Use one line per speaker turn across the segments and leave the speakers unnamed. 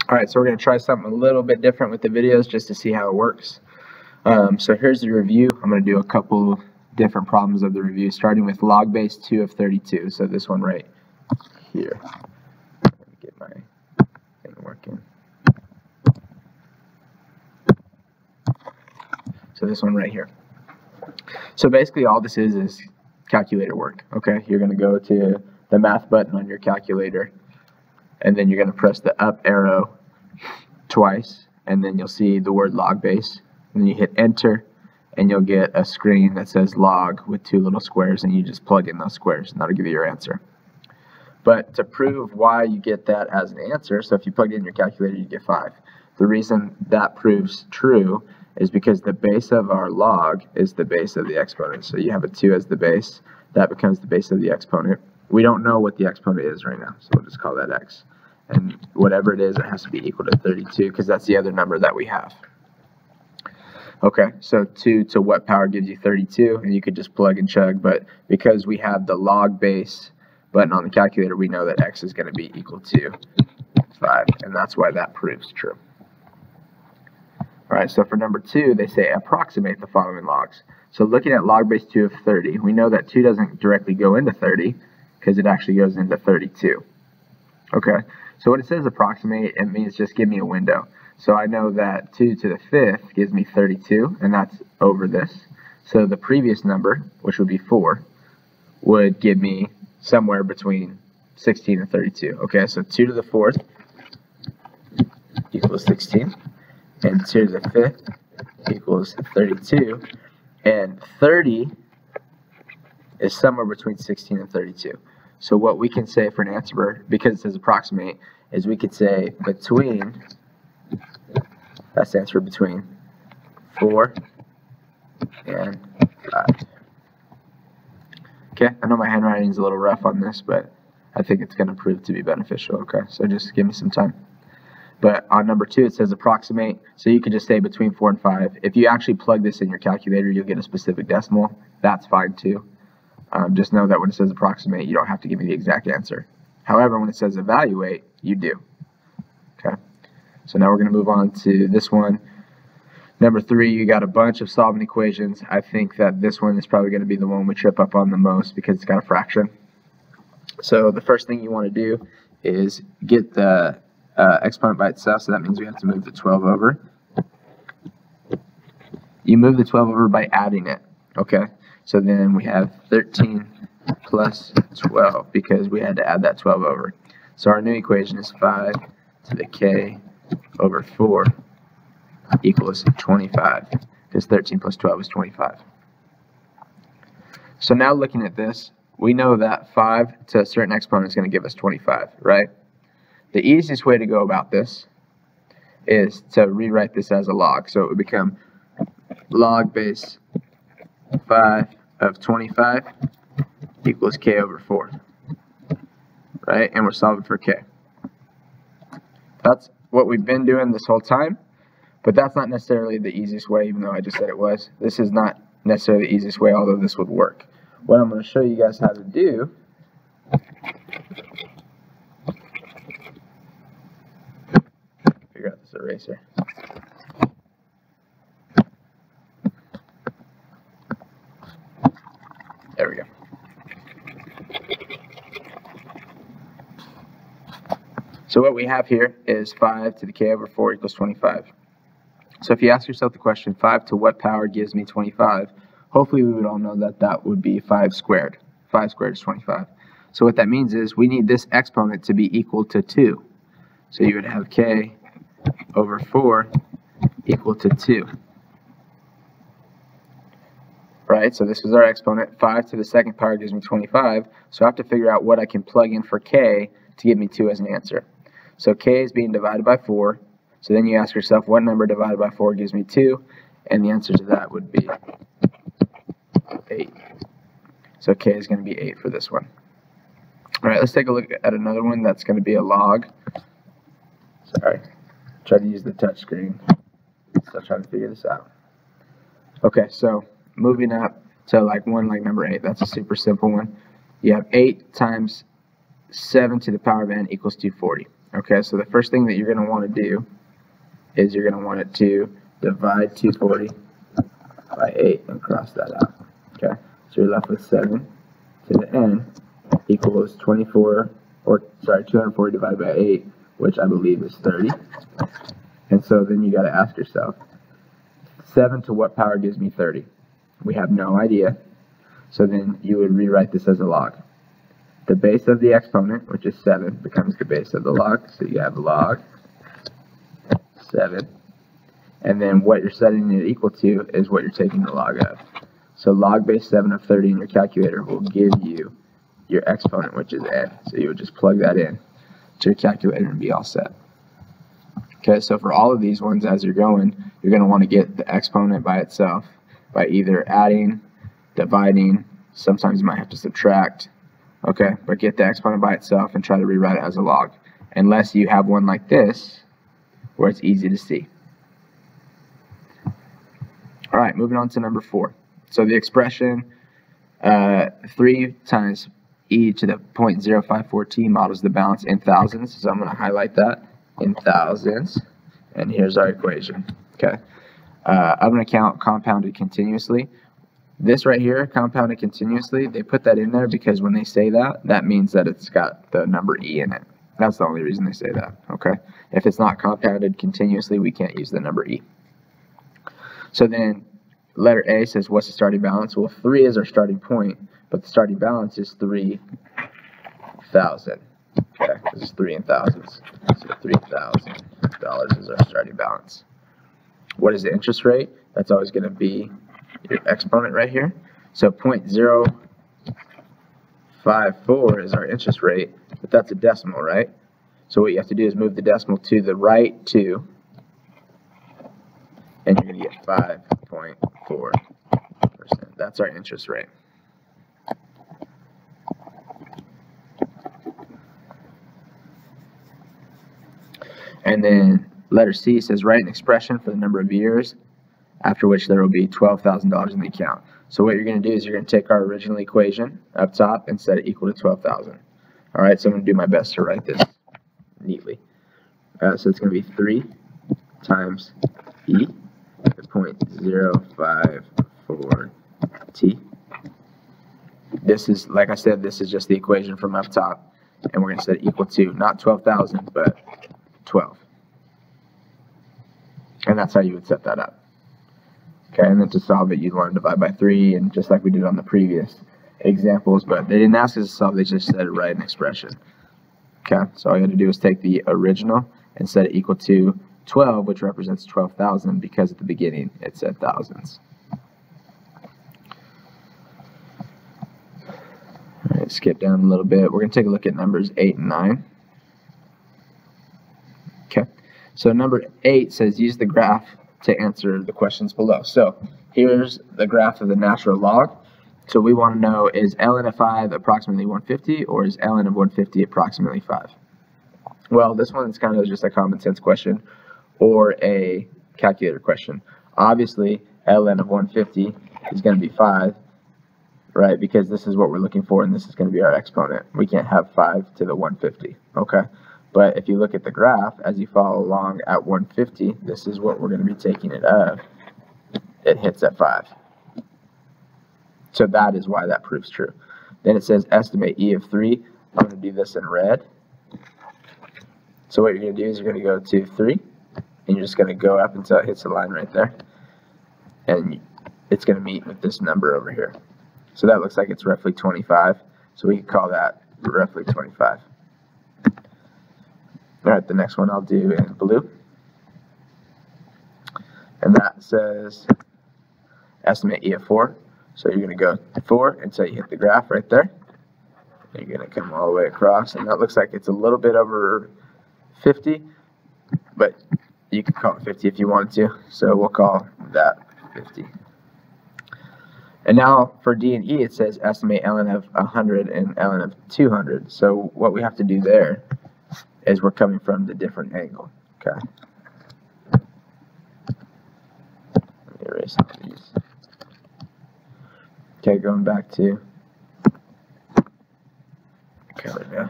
Alright, so we're going to try something a little bit different with the videos just to see how it works. So here's the review. I'm going to do a couple different problems of the review, starting with log base 2 of 32. So this one right here. Let me get my thing working. So this one right here. So basically all this is calculator work. Okay, you're going to go to the math button on your calculator, and then you're going to press the up arrow twice, and then you'll see the word log base, and then you hit enter, and you'll get a screen that says log with 2 little squares, and you just plug in those squares, and that'll give you your answer. But to prove why you get that as an answer, so if you plug it in your calculator, you get 5. The reason that proves true is because the base of our log is the base of the exponent. So you have a 2 as the base, that becomes the base of the exponent. We don't know what the exponent is right now, so we'll just call that x. And whatever it is, it has to be equal to 32 because that's the other number that we have. Okay, so 2 to what power gives you 32? And you could just plug and chug, but because we have the log base button on the calculator, we know that x is going to be equal to 5, and that's why that proves true. Alright, so for number 2, they say approximate the following logs. So looking at log base 2 of 30, we know that 2 doesn't directly go into 30 because it actually goes into 32. Okay, so when it says approximate, it means just give me a window. So I know that 2 to the 5th gives me 32, and that's over this. So the previous number, which would be 4, would give me somewhere between 16 and 32. Okay, so 2 to the 4th equals 16. And 2 to the 5th equals 32, and 30 is somewhere between 16 and 32. So what we can say for an answer, because it says approximate, is we could say between, that's the answer between 4 and 5. Okay, I know my handwriting is a little rough on this, but I think it's going to prove to be beneficial. Okay, so just give me some time. But on number 2, it says approximate, so you could just say between 4 and 5. If you actually plug this in your calculator, you'll get a specific decimal. That's fine too. Just know that when it says approximate, you don't have to give me the exact answer. However, when it says evaluate, you do. Okay. So now we're going to move on to this one. Number 3, you got a bunch of solving equations. I think that this one is probably going to be the one we trip up on the most because it's got a fraction. So the first thing you want to do is get the exponent by itself, so that means we have to move the 12 over. You move the 12 over by adding it, okay? So then we have 13 plus 12 because we had to add that 12 over. So our new equation is 5 to the k over 4 equals 25 because 13 plus 12 is 25. So now looking at this, we know that 5 to a certain exponent is going to give us 25, right? The easiest way to go about this is to rewrite this as a log. So it would become log base 5 of 25 equals k over 4. Right? And we're solving for k. That's what we've been doing this whole time, but that's not necessarily the easiest way, even though I just said it was. This is not necessarily the easiest way, although this would work. What I'm going to show you guys how to do eraser. There we go. So what we have here is 5 to the k over 4 equals 25. So if you ask yourself the question, 5 to what power gives me 25, hopefully we would all know that that would be 5 squared. 5 squared is 25. So what that means is we need this exponent to be equal to 2. So you would have k over 4 equal to 2. Right, so this is our exponent. 5 to the second power gives me 25, so I have to figure out what I can plug in for k to give me 2 as an answer. So k is being divided by 4, so then you ask yourself what number divided by 4 gives me 2, and the answer to that would be 8. So k is going to be 8 for this one. Alright, let's take a look at another one that's going to be a log. Sorry. Try to use the touch screen. Still trying to figure this out. Okay, so moving up to like number 8. That's a super simple one. You have 8 times 7 to the power of n equals 240. Okay, so the first thing that you're going to want to do is you're going to want it to divide 240 by 8 and cross that out. Okay, so you're left with 7 to the n equals 240 divided by 8, which I believe is 30. And so then you got to ask yourself, 7 to what power gives me 30? We have no idea. So then you would rewrite this as a log. The base of the exponent, which is 7, becomes the base of the log. So you have log 7. And then what you're setting it equal to is what you're taking the log of. So log base 7 of 30 in your calculator will give you your exponent, which is n. So you would just plug that in to your calculator and be all set. Okay, so for all of these ones, as you're going to want to get the exponent by itself by either adding, dividing, sometimes you might have to subtract. Okay, but get the exponent by itself and try to rewrite it as a log, unless you have one like this where it's easy to see. All right, moving on to number 4. So the expression 3 times e to the 0.054t models the balance in thousands. So I'm going to highlight that in thousands, and here's our equation. Okay, I'm going to count compounded continuously. This right here, compounded continuously, they put that in there because when they say that, that means that it's got the number e in it. That's the only reason they say that, okay? If it's not compounded continuously, we can't use the number e. So then, letter A says, what's the starting balance? Well, 3 is our starting point, but the starting balance is 3,000. Okay, this is 3 in thousands. So $3,000 is our starting balance. What is the interest rate? That's always going to be your exponent right here. So 0.054 is our interest rate, but that's a decimal, right? So what you have to do is move the decimal to the right 2, and you're going to get 5.4%. That's our interest rate. And then letter C says write an expression for the number of years after which there will be $12,000 in the account. So what you're going to do is you're going to take our original equation up top and set it equal to 12,000. All right, so I'm going to do my best to write this neatly. So it's going to be 3 times e to 0.054t. This is, like I said, this is just the equation from up top, and we're going to set it equal to not 12,000, but 12. And that's how you would set that up. Okay, and then to solve it, you'd want to divide by 3, and just like we did on the previous examples, but they didn't ask us to solve, they just said write an expression. Okay, so all you had to do is take the original and set it equal to 12, which represents 12,000, because at the beginning it said thousands. All right, skip down a little bit. We're going to take a look at numbers 8 and 9. Okay, so number 8 says use the graph to answer the questions below. So here's the graph of the natural log. So we want to know, is ln of 5 approximately 150, or is ln of 150 approximately 5? Well, this one is kind of just a common sense question or a calculator question. Obviously, ln of 150 is going to be 5, right? Because this is what we're looking for, and this is going to be our exponent. We can't have 5 to the 150, okay? But if you look at the graph, as you follow along at 150, this is what we're going to be taking it of. It hits at 5. So that is why that proves true. Then it says estimate e of 3. I'm going to do this in red. So what you're going to do is you're going to go to 3, and you're just going to go up until it hits the line right there. And it's going to meet with this number over here. So that looks like it's roughly 25. So we can call that roughly 25. All right, the next one I'll do in blue. And that says estimate e of 4. So you're going to go 4 until you hit the graph right there. And you're going to come all the way across. And that looks like it's a little bit over 50. But you can call it 50 if you wanted to. So we'll call that 50. And now for D and E, it says estimate ln of 100 and ln of 200. So what we have to do there is we're coming from the different angle. Okay. Let me erase all these. Okay, going back to. Okay, there we go.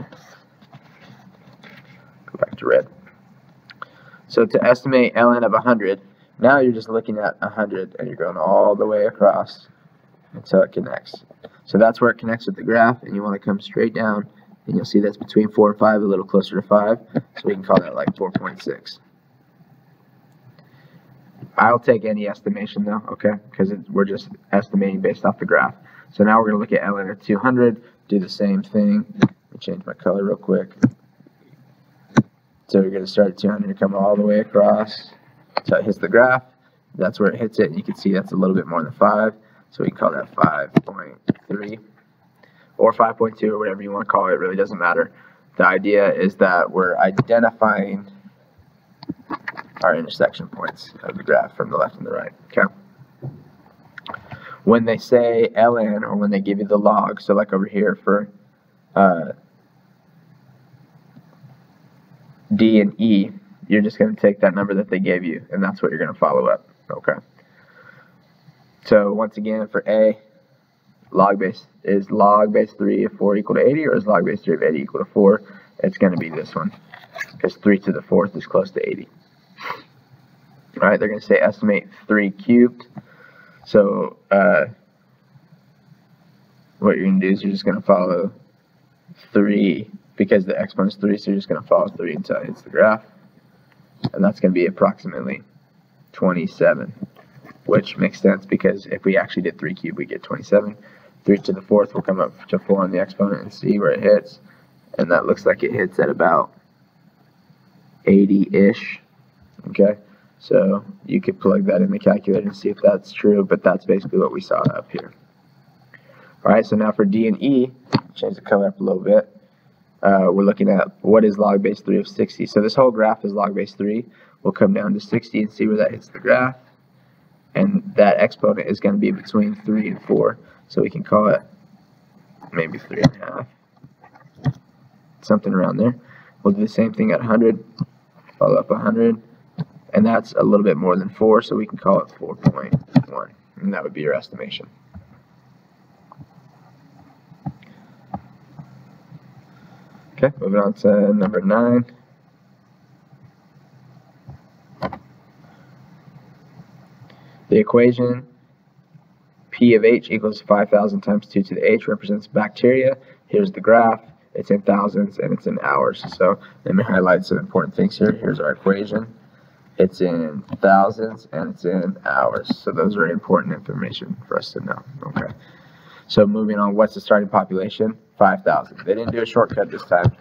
Go back to red. So to estimate ln of 100, now you're just looking at 100 and you're going all the way across until it connects. So that's where it connects with the graph, and you want to come straight down, and you'll see that's between 4 and 5, a little closer to 5, so we can call that like 4.6. I'll take any estimation though, okay, because we're just estimating based off the graph. So now we're going to look at ln of 200, do the same thing. Let me change my color real quick. So you're going to start at 200, come all the way across until it hits the graph. That's where it hits it, and you can see that's a little bit more than 5. So we can call that 5.3 or 5.2 or whatever you want to call it. It really doesn't matter. The idea is that we're identifying our intersection points of the graph from the left and the right. Okay. When they say ln, or when they give you the log, so like over here for D and E, you're just going to take that number that they gave you, and that's what you're going to follow up. Okay. So once again, for A, is log base 3 of 4 equal to 80, or is log base 3 of 80 equal to 4? It's going to be this one, because 3 to the 4th is close to 80. All right, they're going to say estimate 3 cubed. So what you're going to do is you're just going to follow 3, because the exponent is 3, so you're just going to follow 3 until it hits the graph. And that's going to be approximately 27, which makes sense because if we actually did 3 cubed, we get 27. 3 to the 4th will come up to 4 on the exponent and see where it hits. And that looks like it hits at about 80-ish. Okay, so you could plug that in the calculator and see if that's true, but that's basically what we saw up here. All right, so now for D and E, change the color up a little bit. We're looking at what is log base 3 of 60. So this whole graph is log base 3. We'll come down to 60 and see where that hits the graph. And that exponent is going to be between 3 and 4. So we can call it maybe 3.5. Something around there. We'll do the same thing at 100. Follow up 100. And that's a little bit more than 4, so we can call it 4.1. And that would be your estimation. Okay, moving on to number 9. The equation P of H equals 5,000 times 2 to the H represents bacteria. Here's the graph. It's in thousands and it's in hours. So let me highlight some important things here. Here's our equation. It's in thousands and it's in hours. So those are important information for us to know. Okay. So moving on, what's the starting population? 5,000. They didn't do a shortcut this time.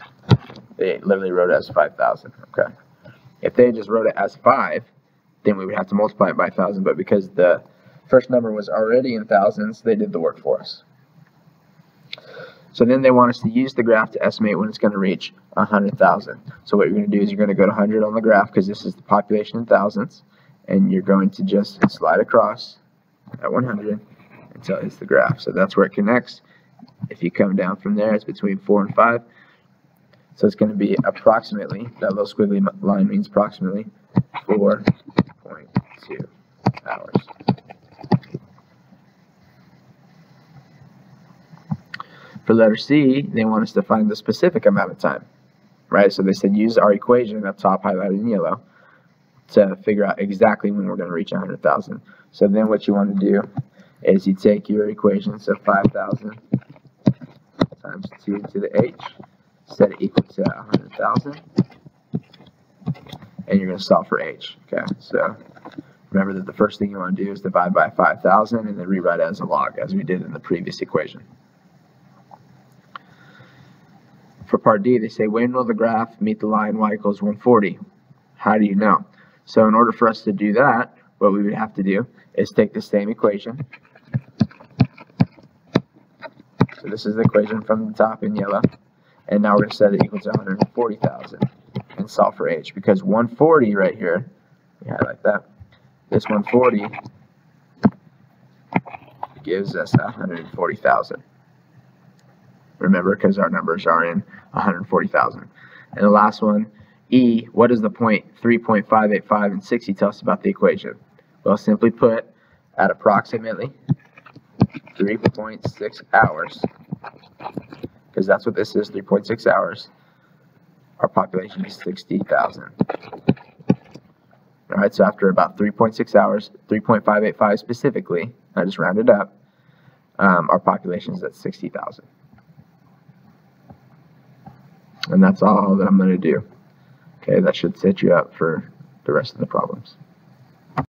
They literally wrote it as 5,000. Okay. If they just wrote it as 5, then we would have to multiply it by 1,000. But because the first number was already in thousands, they did the work for us. So then they want us to use the graph to estimate when it's going to reach 100,000. So what you're going to do is you're going to go to 100 on the graph, because this is the population in thousands, and you're going to just slide across at 100 until it hits the graph. So that's where it connects. If you come down from there, it's between 4 and 5. So it's going to be approximately, that little squiggly line means approximately 4.2 hours. For letter C, they want us to find the specific amount of time, right? So they said use our equation up top highlighted in yellow to figure out exactly when we're going to reach 100,000. So then what you want to do is you take your equation, so 5,000 times 2 to the H, set it equal to 100,000, and you're going to solve for H. Okay, so remember that the first thing you want to do is divide by 5,000 and then rewrite it as a log, as we did in the previous equation. For part D, they say, when will the graph meet the line y equals 140? How do you know? So in order for us to do that, what we would have to do is take the same equation. So this is the equation from the top in yellow. And now we're going to set it equal to 140,000 and solve for H. Because 140 right here, we highlight that, this 140 gives us 140,000. Remember, because our numbers are in 140,000. And the last one, E, what does the point 3.585 and 60 tell us about the equation? Well, simply put, at approximately 3.6 hours, because that's what this is, 3.6 hours, our population is 60,000. All right, so after about 3.6 hours, 3.585 specifically, I just rounded up, our population is at 60,000. And that's all that I'm going to do. Okay, that should set you up for the rest of the problems.